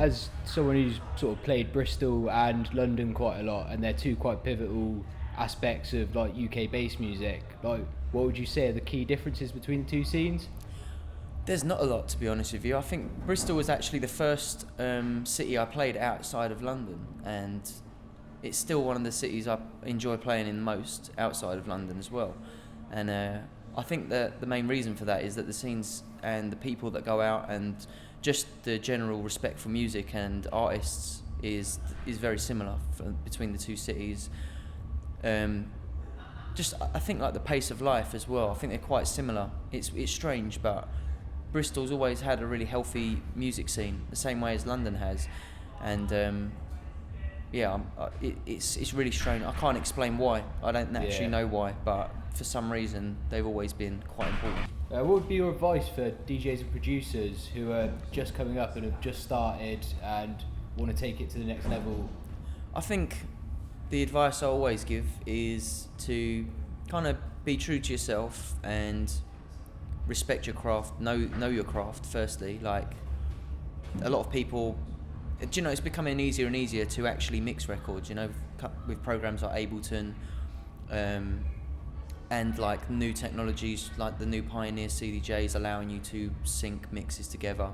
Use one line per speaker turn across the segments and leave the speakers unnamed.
as someone who's sort of played Bristol and London quite a lot, and they're two quite pivotal aspects of like UK bass music, like what would you say are the key differences between the two scenes?
There's not a lot, to be honest with you. I think Bristol was actually the first city I played outside of London, and it's still one of the cities I enjoy playing in most outside of London as well. And I think that the main reason for that is that the scenes and the people that go out and just the general respect for music and artists is very similar between the two cities. Just I think like the pace of life as well. I think they're quite similar. It's strange, but Bristol's always had a really healthy music scene, the same way as London has, and it's really strange. I can't explain why. I don't actually know why, but for some reason they've always been quite important.
What would be your advice for DJs and producers who are just coming up and have just started and want to take it to the next level?
I think the advice I always give is to kind of be true to yourself and respect your craft, know your craft firstly. Like a lot of people, you know, it's becoming easier and easier to actually mix records, you know, with programs like Ableton, and like new technologies like the new Pioneer CDJs allowing you to sync mixes together.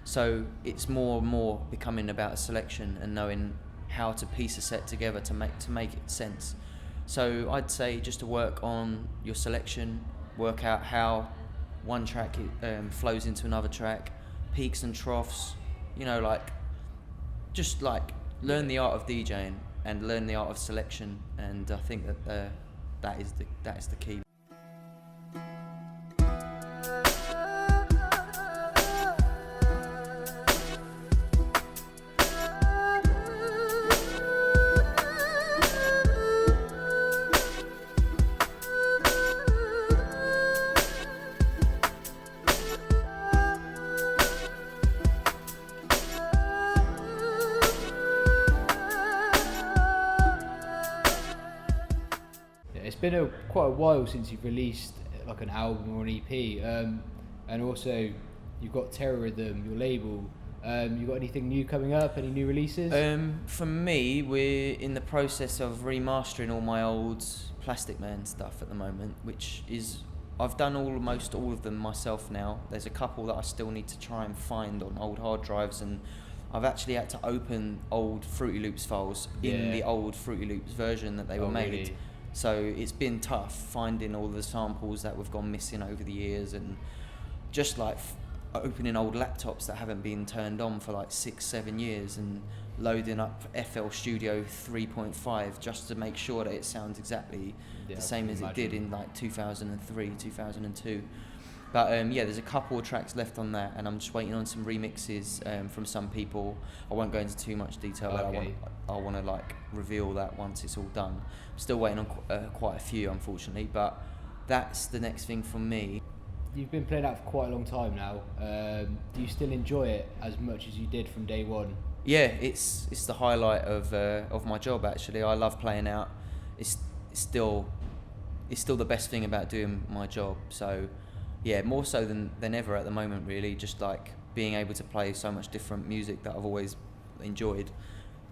So it's more and more becoming about a selection and knowing how to piece a set together to make it sense. So I'd say just to work on your selection, work out how one track flows into another track, peaks and troughs, you know, like just like learn the art of DJing and learn the art of selection, and I think that that is the key.
It's been quite a while since you've released like an album or an EP, and also you've got Terror Rhythm, your label. You got anything new coming up? Any new releases?
For me, we're in the process of remastering all my old Plastic Man stuff at the moment, which is I've done almost all of them myself now. There's a couple that I still need to try and find on old hard drives, and I've actually had to open old Fruity Loops files in the old Fruity Loops version that they were made.
Really?
So it's been tough finding all the samples that we've gone missing over the years, and just like opening old laptops that haven't been turned on for like 6-7 years and loading up FL Studio 3.5 just to make sure that it sounds exactly the same as it did in like 2003, 2002. But there's a couple of tracks left on that, and I'm just waiting on some remixes from some people. I won't go into too much detail.
Okay.
I want to like reveal that once it's all done. I'm still waiting on quite a few, unfortunately, but that's the next thing for me.
You've been playing out for quite a long time now. Do you still enjoy it as much as you did from day one?
Yeah, it's the highlight of my job actually. I love playing out. It's still the best thing about doing my job. So yeah, more so than ever at the moment really. Just like being able to play so much different music that I've always enjoyed.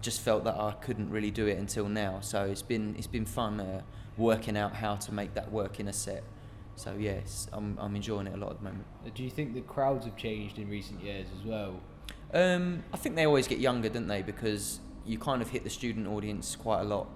Just felt that I couldn't really do it until now. So it's been fun working out how to make that work in a set. So yes, I'm enjoying it a lot at the moment.
Do you think the crowds have changed in recent years as well?
I think they always get younger, don't they? Because you kind of hit the student audience quite a lot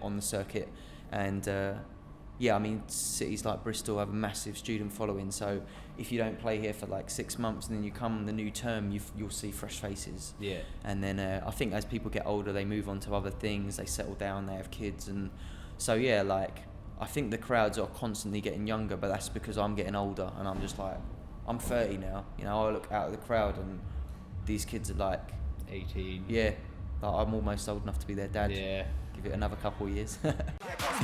on the circuit, and I mean cities like Bristol have a massive student following. So if you don't play here for like 6 months and then you come the new term, you'll see fresh faces.
Yeah.
And then I think as people get older, they move on to other things. They settle down, they have kids, and so yeah, like. I think the crowds are constantly getting younger, but that's because I'm getting older, and I'm just like, I'm 30 now. You know, I look out at the crowd, and these kids are like
18.
Yeah, like I'm almost old enough to be their dad.
Yeah.
Give it another couple of years.
The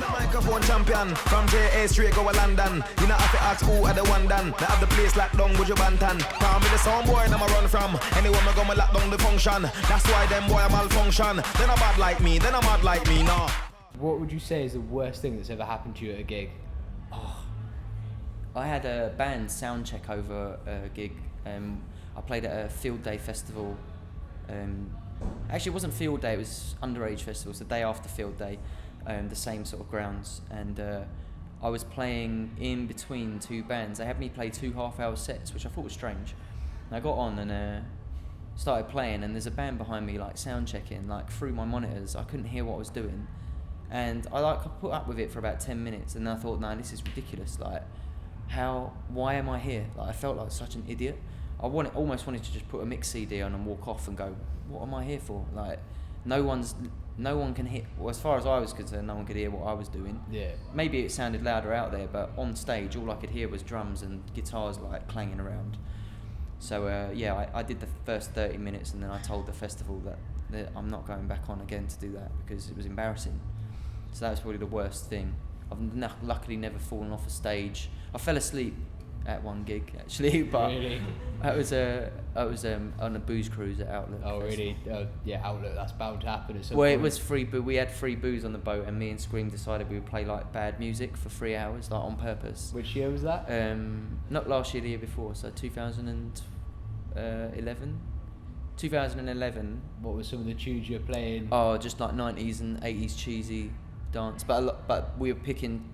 microphone champion from JA straight go to London. You know have to ask who are the one done. They have the place locked down with your bantan. Call me the sound boy and I'ma run from. Anyone me go me lock down the function. That's why them boy malfunction. They're not bad like me. They're not mad like me. No.
What would you say is the worst thing that's ever happened to you at a gig?
I had a band sound check over a gig. I played at a field day festival Actually, it wasn't field day, it was underage festivals, the day after field day, the same sort of grounds. And I was playing in between two bands. They had me play 2 half-hour sets, which I thought was strange. And I got on and started playing, and there's a band behind me like sound checking, like through my monitors. I couldn't hear what I was doing. And I put up with it for about 10 minutes, and then I thought, nah, this is ridiculous. Like, why am I here? Like, I felt like such an idiot. I almost wanted to just put a mix CD on and walk off and go, what am I here for? Like, no one can hear, well, as far as I was concerned, no one could hear what I was doing.
Yeah.
Maybe it sounded louder out there, but on stage, all I could hear was drums and guitars like clanging around. So I did the first 30 minutes, and then I told the festival that I'm not going back on again to do that because it was embarrassing. So that was probably the worst thing. I've luckily never fallen off a stage. I fell asleep at one gig actually, but
really?
I was on a booze cruise at Outlet.
Oh really? Yeah, Outlet. That's bound to happen at some
Well,
point.
it was free, but we had free booze on the boat, and me and Scream decided we would play like bad music for 3 hours, like on purpose.
Which year was that?
Not last year, the year before, so 2011. 2011.
What were some of the tunes you were playing?
Oh, just like 90s and 80s cheesy dance, but we were picking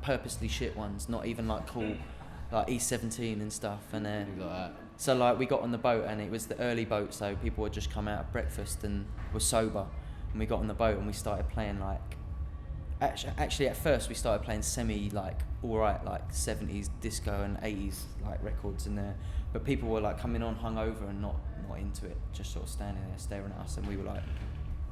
purposely shit ones, not even like cool, like E17 and stuff. And
Things like that.
so like we got on the boat, and it was the early boat, so people had just come out of breakfast and were sober, and we got on the boat and we started playing like, actually at first we started playing semi like alright like 70s disco and 80s like records in there, but people were like coming on hungover and not into it, just sort of standing there staring at us, and we were like,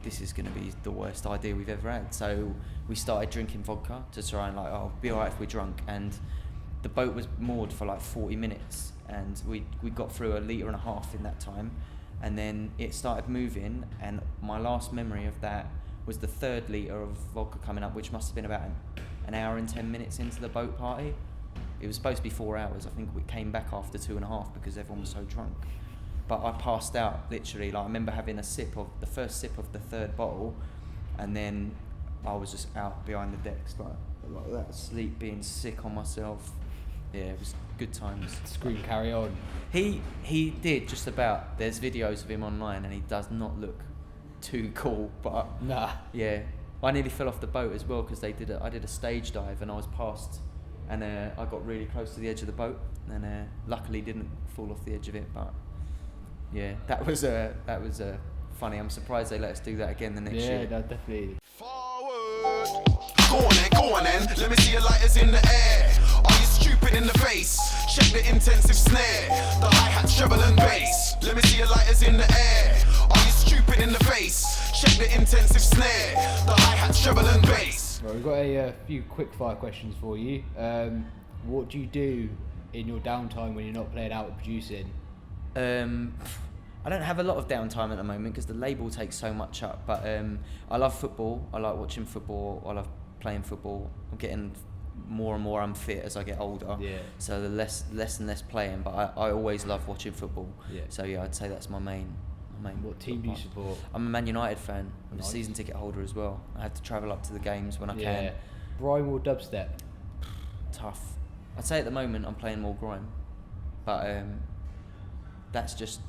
this is going to be the worst idea we've ever had. So we started drinking vodka to try and like, oh, be alright if we're drunk. And the boat was moored for like 40 minutes, and we got through 1.5 litres in that time, and then it started moving, and my last memory of that was the 3rd litre of vodka coming up, which must have been about an hour and 10 minutes into the boat party. It was supposed to be 4 hours. I think we came back after 2.5 because everyone was so drunk. But I passed out literally. Like, I remember having the first sip of the 3rd bottle, and then I was just out behind the decks like that, asleep, being sick on myself. Yeah, it was good times.
Scream, carry on.
He did just about. There's videos of him online, and he does not look too cool. But
Nah.
yeah, I nearly fell off the boat as well because I did a stage dive, and I was past, and I got really close to the edge of the boat, and luckily didn't fall off the edge of it. But yeah, that was funny. I'm surprised they let us do that again the next year.
Yeah, that definitely.
Forward. Go on then. Let me see your lighters in the air. Are you stupid in the face? Check the intensive snare. The hi-hat, treble and bass. Let me see your lighters in the air. Are you stupid in the face? Check the intensive snare. The hi-hat, treble and bass.
Right, we've got a few quick fire questions for you. What do you do in your downtime when you're not playing out or producing?
I don't have a lot of downtime at the moment because the label takes so much up, but I love football. I like watching football. I love playing football. I'm getting more and more unfit as I get older,
Yeah.
so the less and less playing, but I always love watching football.
Yeah.
So yeah, I'd say that's my main.
What team do you support?
I'm a Man United fan. I'm
Nice.
a season ticket holder as well. I have to travel up to the games when I
Yeah.
can.
Grime or dubstep?
Tough. I'd say at the moment I'm playing more grime, but that's just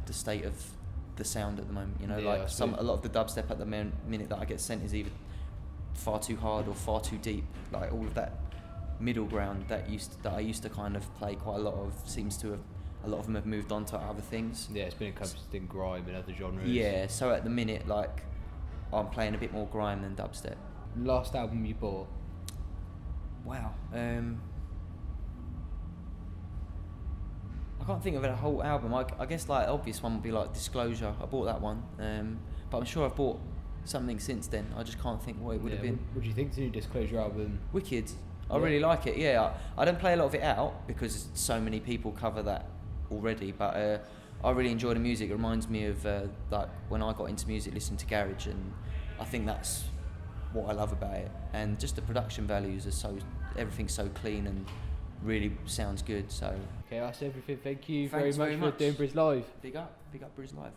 the state of the sound at the moment. You know,
Yeah, I
like
see.
a lot of the dubstep at the minute that I get sent is either far too hard or far too deep. Like all of that middle ground that I used to kind of play quite a lot of seems to have, a lot of them have moved on to other things.
Yeah, it's been encompassed in grime and other genres.
Yeah, so at the minute, like, I'm playing a bit more grime than dubstep.
Last album you bought?
Wow. I can't think of a whole album. I guess like obvious one would be like Disclosure. I bought that one, but I'm sure I've bought something since then. I just can't think what it would have been.
What do you think of the new Disclosure album?
Wicked. I
Yeah.
really like it. Yeah, I don't play a lot of it out because so many people cover that already. But I really enjoy the music. It reminds me of like when I got into music, listening to garage, and I think that's what I love about it. And just the production values are everything's so clean and really sounds good. So
Okay, that's everything. Thank you
Thanks
very
very
much
much.
for doing BrisLive.
big up BrisLive.